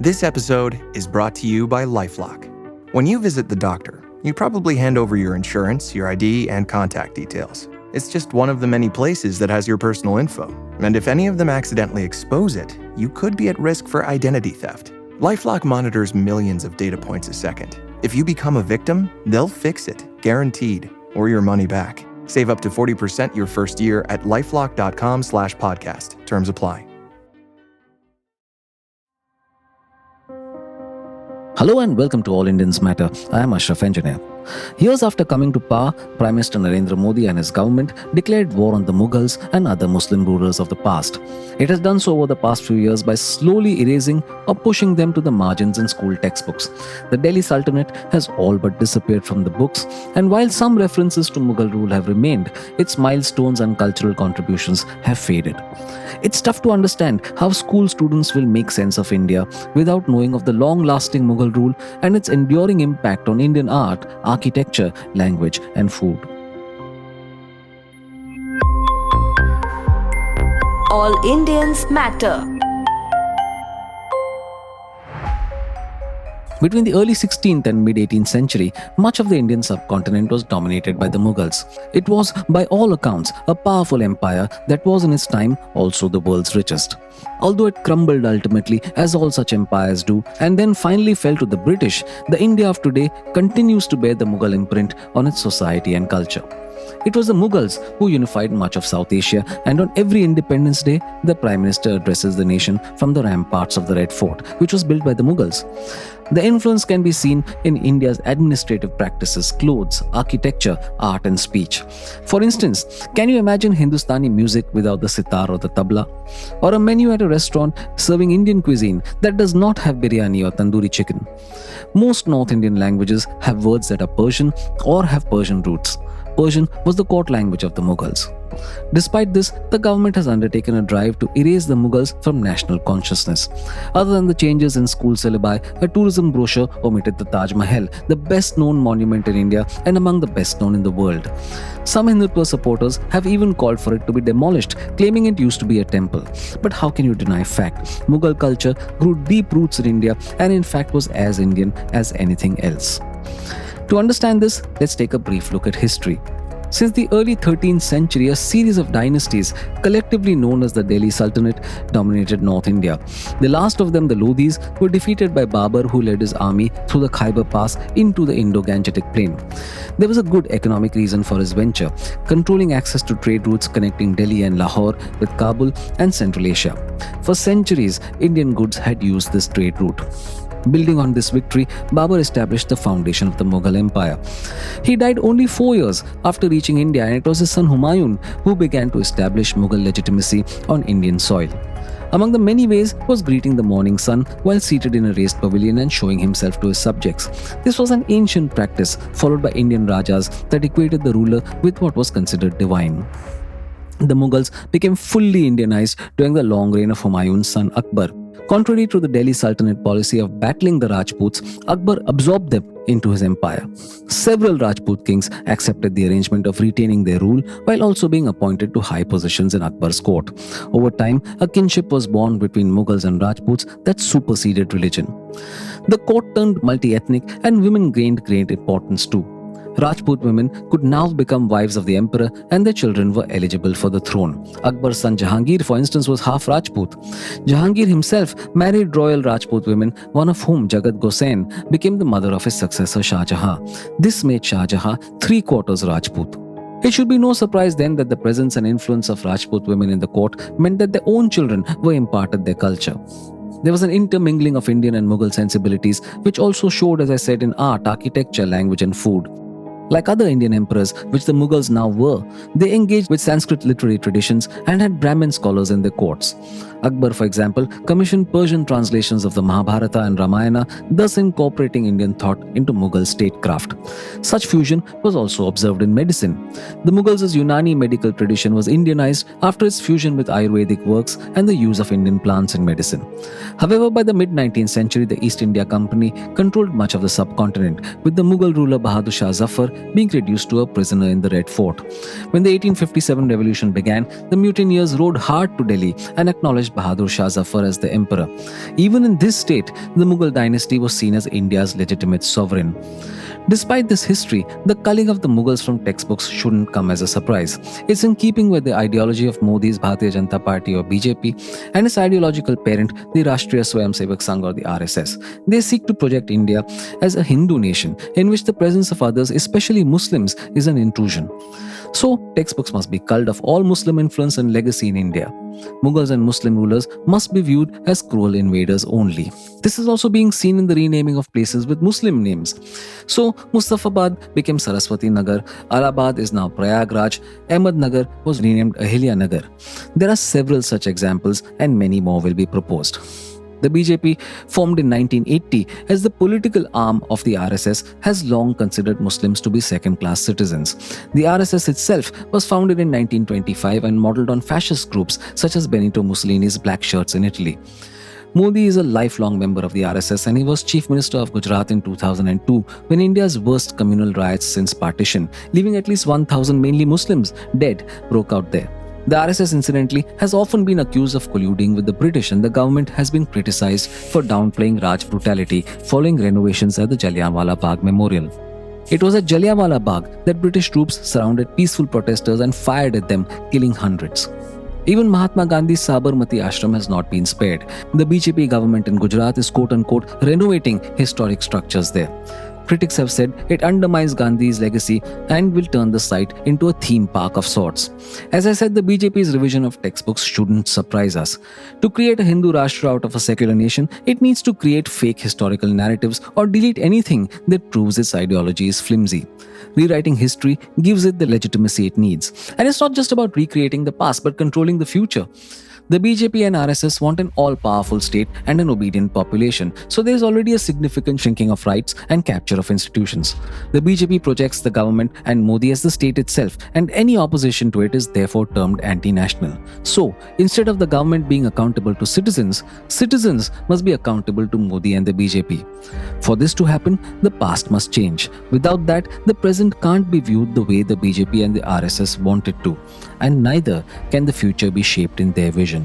This episode is brought to you by LifeLock. When you visit the doctor, you probably hand over your insurance, your ID, and contact details. It's just one of the many places that has your personal info. And if any of them accidentally expose it, you could be at risk for identity theft. LifeLock monitors millions of data points a second. If you become a victim, they'll fix it, guaranteed, or your money back. Save up to 40% your first year at lifelock.com/podcast. Terms apply. Hello and welcome to All Indians Matter. I am Ashraf Engineer. Years after coming to power, Prime Minister Narendra Modi and his government declared war on the Mughals and other Muslim rulers of the past. It has done so over the past few years by slowly erasing or pushing them to the margins in school textbooks. The Delhi Sultanate has all but disappeared from the books, and while some references to Mughal rule have remained, its milestones and cultural contributions have faded. It's tough to understand how school students will make sense of India without knowing of the long-lasting Mughal rule and its enduring impact on Indian art, architecture, language, and food. All Indians Matter. Between the early 16th and mid-18th century, much of the Indian subcontinent was dominated by the Mughals. It was, by all accounts, a powerful empire that was in its time also the world's richest. Although it crumbled ultimately, as all such empires do, and then finally fell to the British, the India of today continues to bear the Mughal imprint on its society and culture. It was the Mughals who unified much of South Asia, and on every Independence Day, the Prime Minister addresses the nation from the ramparts of the Red Fort, which was built by the Mughals. The influence can be seen in India's administrative practices, clothes, architecture, art, and speech. For instance, can you imagine Hindustani music without the sitar or the tabla? Or a menu at a restaurant serving Indian cuisine that does not have biryani or tandoori chicken? Most North Indian languages have words that are Persian or have Persian roots. Persian was the court language of the Mughals. Despite this, the government has undertaken a drive to erase the Mughals from national consciousness. Other than the changes in school syllabi, a tourism brochure omitted the Taj Mahal, the best-known monument in India and among the best-known in the world. Some Hindutva supporters have even called for it to be demolished, claiming it used to be a temple. But how can you deny fact? Mughal culture grew deep roots in India and in fact was as Indian as anything else. To understand this, let's take a brief look at history. Since the early 13th century, a series of dynasties, collectively known as the Delhi Sultanate, dominated North India. The last of them, the Lodhis, were defeated by Babur, who led his army through the Khyber Pass into the Indo-Gangetic plain. There was a good economic reason for his venture, controlling access to trade routes connecting Delhi and Lahore with Kabul and Central Asia. For centuries, Indian goods had used this trade route. Building on this victory, Babur established the foundation of the Mughal Empire. He died only 4 years after reaching India, and it was his son Humayun who began to establish Mughal legitimacy on Indian soil. Among the many ways was greeting the morning sun while seated in a raised pavilion and showing himself to his subjects. This was an ancient practice followed by Indian Rajas that equated the ruler with what was considered divine. The Mughals became fully Indianized during the long reign of Humayun's son Akbar. Contrary to the Delhi Sultanate policy of battling the Rajputs, Akbar absorbed them into his empire. Several Rajput kings accepted the arrangement of retaining their rule while also being appointed to high positions in Akbar's court. Over time, a kinship was born between Mughals and Rajputs that superseded religion. The court turned multi-ethnic and women gained great importance too. Rajput women could now become wives of the emperor and their children were eligible for the throne. Akbar's son Jahangir, for instance, was half Rajput. Jahangir himself married royal Rajput women, one of whom, Jagat Gosain, became the mother of his successor Shah Jahan. This made Shah Jahan 3/4 Rajput. It should be no surprise then that the presence and influence of Rajput women in the court meant that their own children were imparted their culture. There was an intermingling of Indian and Mughal sensibilities, which also showed, as I said, in art, architecture, language, and food. Like other Indian emperors, which the Mughals now were, they engaged with Sanskrit literary traditions and had Brahmin scholars in their courts. Akbar, for example, commissioned Persian translations of the Mahabharata and Ramayana, thus incorporating Indian thought into Mughal statecraft. Such fusion was also observed in medicine. The Mughals' Unani medical tradition was Indianized after its fusion with Ayurvedic works and the use of Indian plants in medicine. However, by the mid-19th century, the East India Company controlled much of the subcontinent, with the Mughal ruler Bahadur Shah Zafar being reduced to a prisoner in the Red Fort. When the 1857 revolution began, the mutineers rode hard to Delhi and acknowledged Bahadur Shah Zafar as the emperor. Even in this state, the Mughal dynasty was seen as India's legitimate sovereign. Despite this history, the culling of the Mughals from textbooks shouldn't come as a surprise. It's in keeping with the ideology of Modi's Bharatiya Janata Party or BJP and its ideological parent, the Rashtriya Swayamsevak Sangh or the RSS. They seek to project India as a Hindu nation in which the presence of others, especially Muslims, is an intrusion. So, textbooks must be culled of all Muslim influence and legacy in India. Mughals and Muslim rulers must be viewed as cruel invaders only. This is also being seen in the renaming of places with Muslim names. So, Mustafabad became Saraswati Nagar, Allahabad is now Prayagraj, Ahmednagar was renamed Ahilya Nagar. There are several such examples and many more will be proposed. The BJP, formed in 1980 as the political arm of the RSS, has long considered Muslims to be second-class citizens. The RSS itself was founded in 1925 and modeled on fascist groups such as Benito Mussolini's Black Shirts in Italy. Modi is a lifelong member of the RSS and he was Chief Minister of Gujarat in 2002 when India's worst communal riots since partition, leaving at least 1,000 mainly Muslims dead, broke out there. The RSS incidentally has often been accused of colluding with the British and the government has been criticized for downplaying Raj brutality following renovations at the Jallianwala Bagh Memorial. It was at Jallianwala Bagh that British troops surrounded peaceful protesters and fired at them, killing hundreds. Even Mahatma Gandhi's Sabarmati Ashram has not been spared. The BJP government in Gujarat is quote-unquote renovating historic structures there. Critics have said it undermines Gandhi's legacy and will turn the site into a theme park of sorts. As I said, the BJP's revision of textbooks shouldn't surprise us. To create a Hindu Rashtra out of a secular nation, it needs to create fake historical narratives or delete anything that proves its ideology is flimsy. Rewriting history gives it the legitimacy it needs. And it's not just about recreating the past, but controlling the future. The BJP and RSS want an all-powerful state and an obedient population, so there is already a significant shrinking of rights and capture of institutions. The BJP projects the government and Modi as the state itself, and any opposition to it is therefore termed anti-national. So, instead of the government being accountable to citizens, citizens must be accountable to Modi and the BJP. For this to happen, the past must change. Without that, the present can't be viewed the way the BJP and the RSS want it to, and neither can the future be shaped in their vision.